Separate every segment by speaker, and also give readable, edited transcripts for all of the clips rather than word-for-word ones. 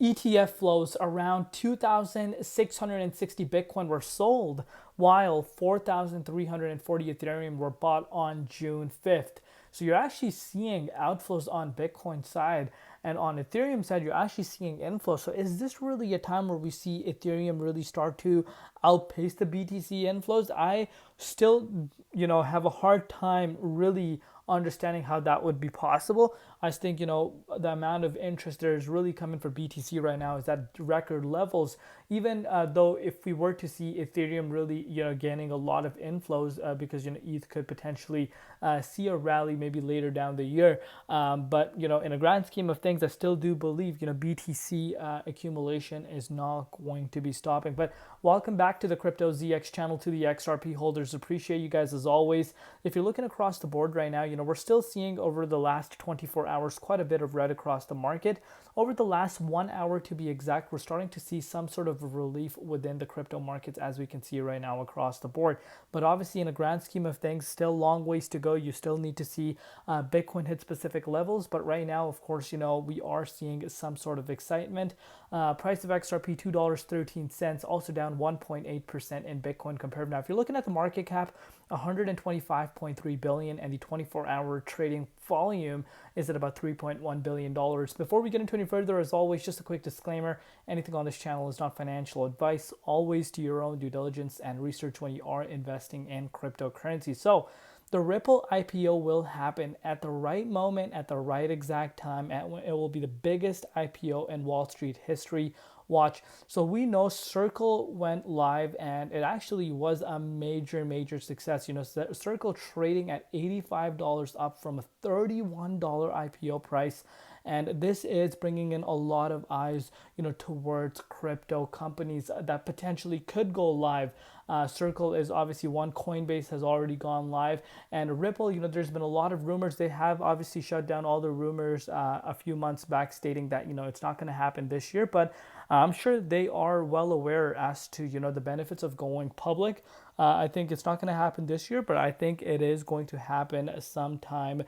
Speaker 1: ETF flows around 2,660 Bitcoin were sold, while 4,340 Ethereum were bought on June 5th. So you're actually seeing outflows on Bitcoin side, and on Ethereum side, you're actually seeing inflows. So is this really a time where we see Ethereum really start to outpace the BTC inflows? I still, have a hard time really understanding how that would be possible. I think, the amount of interest there is really coming for BTC right now is at record levels. Even though if we were to see Ethereum really, gaining a lot of inflows because, ETH could potentially see a rally maybe later down the year. But, in a grand scheme of things, I still do believe, BTC accumulation is not going to be stopping. But welcome back to the Crypto ZX channel, to the XRP holders. Appreciate you guys as always. If you're looking across the board right now, we're still seeing over the last 24 hours quite a bit of red across the market. Over the last 1 hour to be exact, we're starting to see some sort of relief within the crypto markets, as we can see right now across the board. But obviously, in a grand scheme of things, still long ways to go. You still need to see Bitcoin hit specific levels. But right now, of course, we are seeing some sort of excitement. Price of XRP $2.13, also down 1.8% in Bitcoin compared. Now, if you're looking at the market cap, 125.3 billion, and the 24-hour trading volume is at about $3.1 billion. Before we get into any further, as always, just a quick disclaimer: anything on this channel is not financial advice. Always do your own due diligence and research when you are investing in cryptocurrency. So the Ripple IPO will happen at the right moment, at the right exact time. It will be the biggest IPO in Wall Street history. Watch. So we know Circle went live, and it actually was a major success. Circle trading at $85 up from a $31 IPO price. And this is bringing in a lot of eyes, towards crypto companies that potentially could go live. Circle is obviously one. Coinbase has already gone live, and Ripple, there's been a lot of rumors. They have obviously shut down all the rumors a few months back, stating that it's not going to happen this year. But I'm sure they are well aware as to the benefits of going public. I think it's not going to happen this year, but I think it is going to happen sometime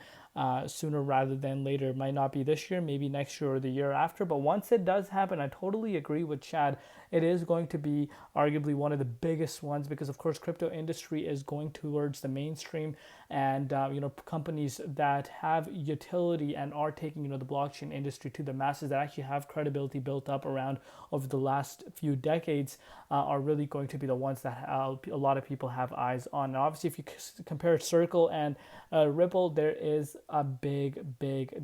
Speaker 1: sooner rather than later. It might not be this year, maybe next year or the year after. But once it does happen, I totally agree with Chad. It is going to be arguably one of the biggest ones, because of course crypto industry is going towards the mainstream, and companies that have utility and are taking the blockchain industry to the masses, that actually have credibility built up around over the last few decades, are really going to be the ones that a lot of people have eyes on. And obviously, if you compare Circle and Ripple, there is a big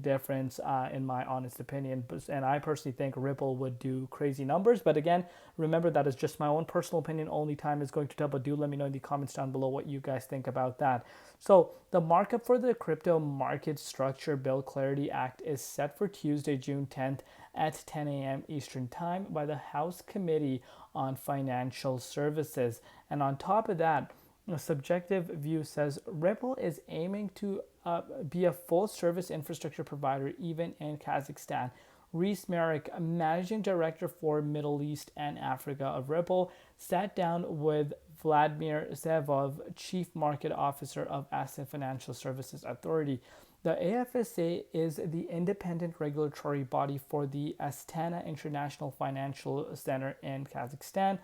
Speaker 1: difference in my honest opinion. And I personally think Ripple would do crazy numbers. But again, remember, that is just my own personal opinion. Only time is going to tell. But do let me know in the comments down below what you guys think about that. So the markup for the Crypto Market Structure Bill Clarity Act is set for Tuesday, June 10th at 10 a.m. Eastern Time by the House Committee on Financial Services. And on top of that, a subjective view says Ripple is aiming to be a full-service infrastructure provider even in Kazakhstan. Reese Merrick, Managing Director for Middle East and Africa of Ripple, sat down with Vladimir Zevov, Chief Market Officer of Asset Financial Services Authority. The AFSA is the independent regulatory body for the Astana International Financial Center in Kazakhstan.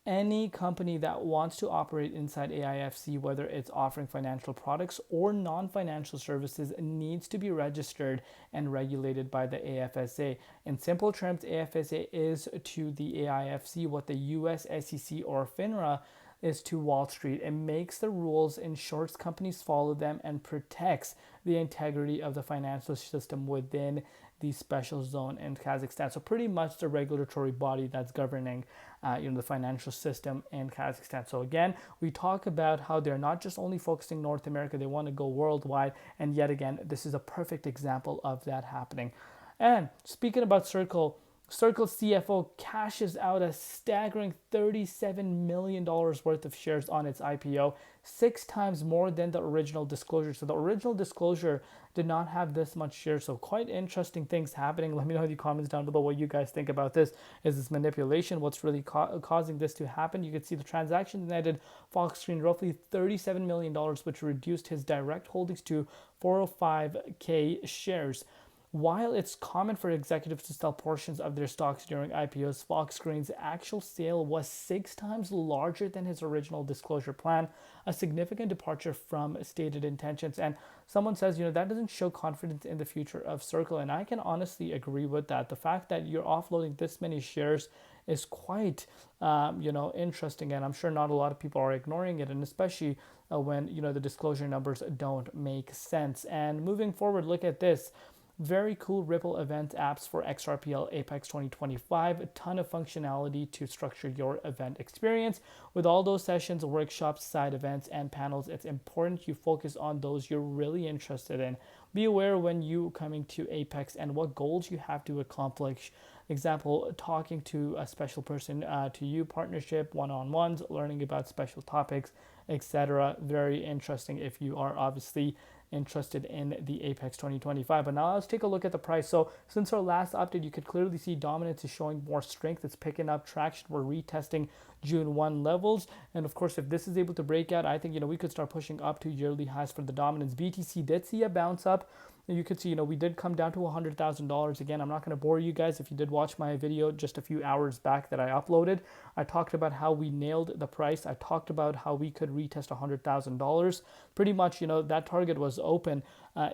Speaker 1: Any company that wants to operate inside AIFC, whether it's offering financial products or non-financial services, needs to be registered and regulated by the AFSA. In simple terms, AFSA is to the AIFC what the US SEC or FINRA is to Wall Street. It makes the rules, ensures companies follow them, and protects the integrity of the financial system within the special zone in Kazakhstan. So pretty much the regulatory body that's governing the financial system in Kazakhstan. So again, we talk about how they're not just only focusing North America, they want to go worldwide. And yet again, this is a perfect example of that happening. And speaking about Circle CFO cashes out a staggering $37 million worth of shares on its IPO, 6 times more than the original disclosure. So the original disclosure did not have this much shares. So quite interesting things happening. Let me know in the comments down below what you guys think about this. Is this manipulation? What's really causing this to happen? You can see the transaction netted Fox Screen roughly $37 million, which reduced his direct holdings to 405K shares. While it's common for executives to sell portions of their stocks during IPOs, Fox Green's actual sale was 6 times larger than his original disclosure plan, a significant departure from stated intentions. And someone says, that doesn't show confidence in the future of Circle. And I can honestly agree with that. The fact that you're offloading this many shares is quite, interesting. And I'm sure not a lot of people are ignoring it. And especially when, the disclosure numbers don't make sense. And moving forward, look at this. Very cool Ripple event apps for XRPL Apex 2025. A ton of functionality to structure your event experience. With all those sessions, workshops, side events, and panels, it's important you focus on those you're really interested in. Be aware when you coming to Apex and what goals you have to accomplish. Example, talking to a special person to you, partnership, one-on-ones, learning about special topics, etc. Very interesting if you are obviously interested in the Apex 2025. But now let's take a look at the price. So since our last update, you could clearly see dominance is showing more strength. It's picking up traction. We're retesting June 1 levels. And of course, if this is able to break out, I think, we could start pushing up to yearly highs for the dominance. BTC did see a bounce up. You could see, we did come down to $100,000. Again, I'm not going to bore you guys. If you did watch my video just a few hours back that I uploaded, I talked about how we nailed the price. I talked about how we could retest $100,000. Pretty much, that target was open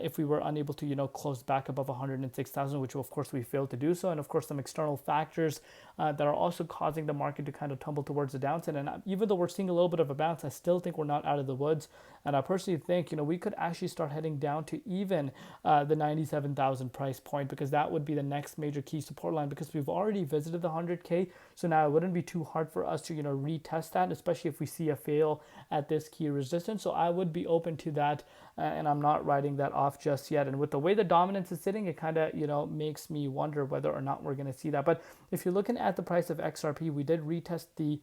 Speaker 1: if we were unable to, close back above 106,000, which of course we failed to do so. And of course, some external factors that are also causing the market to kind of tumble towards the downside. And even though we're seeing a little bit of a bounce, I still think we're not out of the woods. And I personally think, we could actually start heading down to even the 97,000 price point, because that would be the next major key support line, because we've already visited the 100K. So now it wouldn't be too hard for us to, retest that, especially if we see a fail at this key resistance. So I would be open to that, and I'm not writing that off just yet. And with the way the dominance is sitting, it kind of, makes me wonder whether or not we're going to see that. But if you're looking at the price of XRP, we did retest the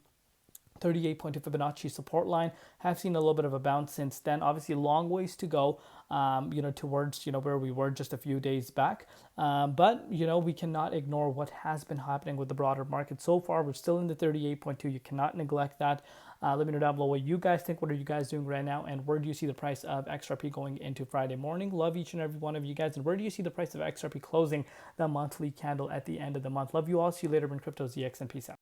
Speaker 1: 38.2 Fibonacci support line. Have seen a little bit of a bounce since then. Obviously, long ways to go, towards, where we were just a few days back. But, we cannot ignore what has been happening with the broader market so far. We're still in the 38.2. You cannot neglect that. Let me know down below what you guys think. What are you guys doing right now? And where do you see the price of XRP going into Friday morning? Love each and every one of you guys. And where do you see the price of XRP closing the monthly candle at the end of the month? Love you all. See you later in Crypto ZX, and peace out.